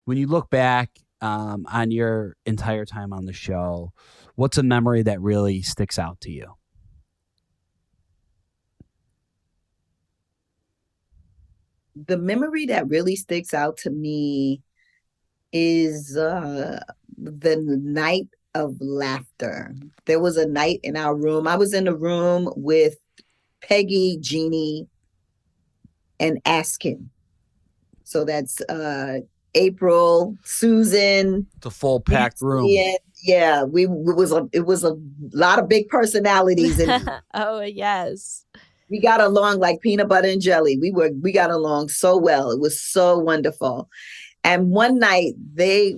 when you look back on your entire time on the show, what's a memory that really sticks out to you? The memory that really sticks out to me is the night of laughter. There was a night in our room. I was in the room with Peggy, Jeannie, and Askin. So that's April, Susan, The full packed room. Nancy, and yeah, it was a lot of big personalities, and Oh, yes. we got along like peanut butter and jelly. We got along so well. It was so wonderful. And one night they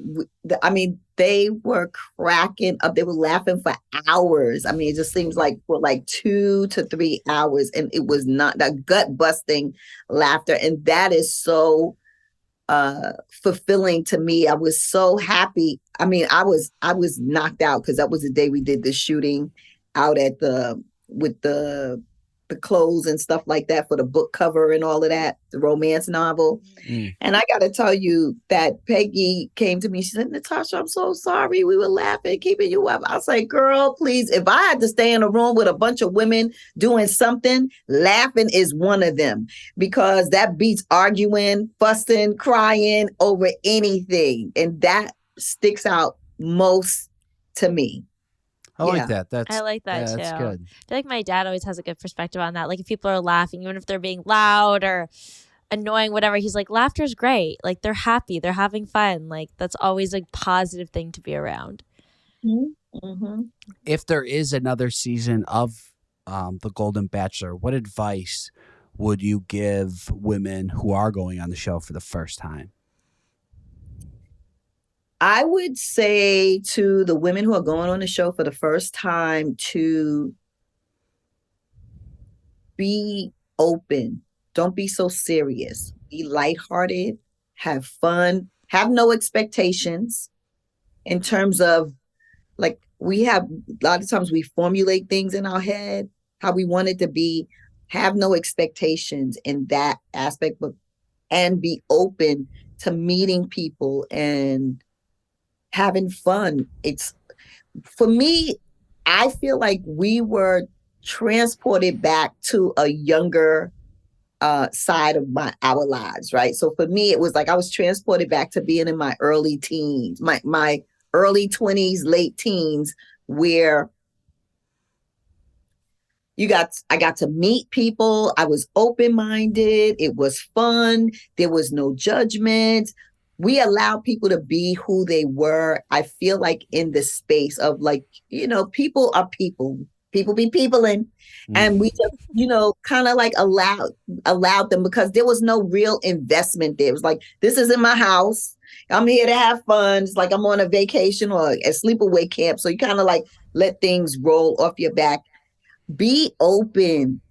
were cracking up. They were laughing for hours. I mean, it just seems like for like 2 to 3 hours, and it was not that gut busting laughter. And that is so fulfilling to me. I was so happy. I mean, I was knocked out because that was the day we did the shooting out at the with the clothes and stuff like that for the book cover and all of that, the romance novel. Mm. And I got to tell you that Peggy came to me. She said, Natascha, I'm so sorry. We were laughing, keeping you up. I was like, girl, please, if I had to stay in a room with a bunch of women doing something, laughing is one of them because that beats arguing, fussing, crying over anything. And that sticks out most to me. I like that. I like that too. That's good. I feel like my dad always has a good perspective on that. Like if people are laughing, even if they're being loud or annoying, whatever, he's like, laughter's great. Like they're happy, they're having fun. Like that's always a positive thing to be around. Mm-hmm. If there is another season of the Golden Bachelor, what advice would you give women who are going on the show for the first time? I would say to the women who are going on the show for the first time to be open. Don't be so serious. Be lighthearted, have fun, have no expectations in terms of like we have a lot of times we formulate things in our head, how we want it to be, have no expectations in that aspect, but and be open to meeting people and having fun. It's for me, I feel like we were transported back to a younger side of our lives, right? So for me, it was like I was transported back to being in my early teens, my early 20s, late teens, where I got to meet people. I was open-minded. It was fun. There was no judgment. We allowed people to be who they were. I feel like in the space of like, people are people. People be peopling. And we just, kind of like allowed them because there was no real investment there. It was like, this is in my house. I'm here to have fun. It's like I'm on a vacation or a sleepaway camp. So you kind of like let things roll off your back. Be open.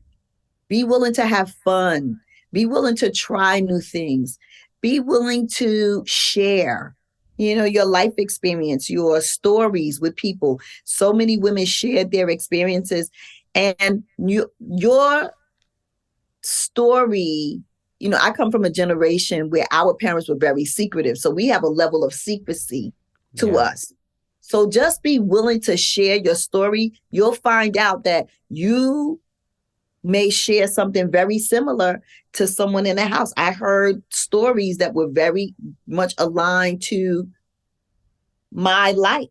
Be willing to have fun. Be willing to try new things. Be willing to share, your life experience, your stories with people. So many women shared their experiences, and your story. I come from a generation where our parents were very secretive, so we have a level of secrecy to us. So just be willing to share your story. You'll find out that you may share something very similar to someone in the house. I heard stories that were very much aligned to my life,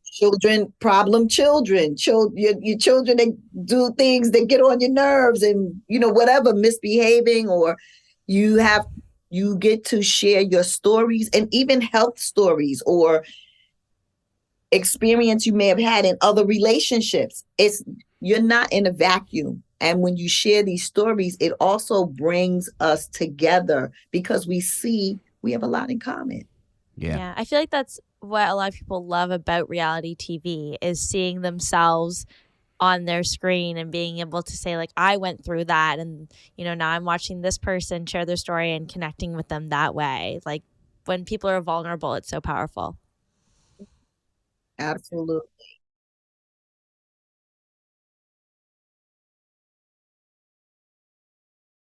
children, problem children, your children that do things that get on your nerves and, whatever, misbehaving, or you get to share your stories and even health stories or experience you may have had in other relationships. You're not in a vacuum. And when you share these stories, it also brings us together because we have a lot in common. Yeah. I feel like that's what a lot of people love about reality TV is seeing themselves on their screen and being able to say like, I went through that. And, now I'm watching this person share their story and connecting with them that way. Like when people are vulnerable, it's so powerful. Absolutely.